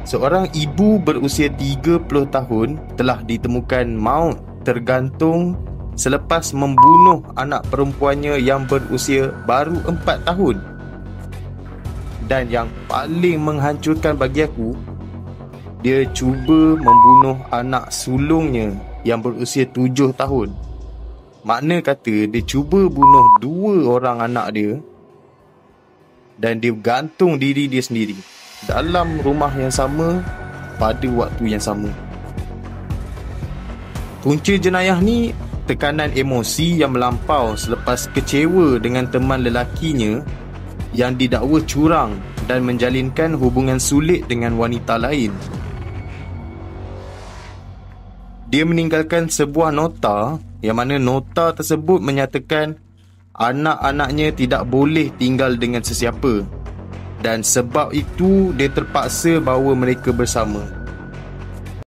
Seorang ibu berusia 30 tahun telah ditemukan maut tergantung selepas membunuh anak perempuannya yang berusia baru 4 tahun. Dan yang paling menghancurkan bagi aku, dia cuba membunuh anak sulungnya yang berusia 7 tahun. Makna kata dia cuba bunuh 2 orang anak dia dan dia gantung diri dia sendiri dalam rumah yang sama pada waktu yang sama. Punca jenayah ni tekanan emosi yang melampau selepas kecewa dengan teman lelakinya yang didakwa curang dan menjalinkan hubungan sulit dengan wanita lain. Dia meninggalkan sebuah nota yang mana nota tersebut menyatakan anak-anaknya tidak boleh tinggal dengan sesiapa dan sebab itu dia terpaksa bawa mereka bersama.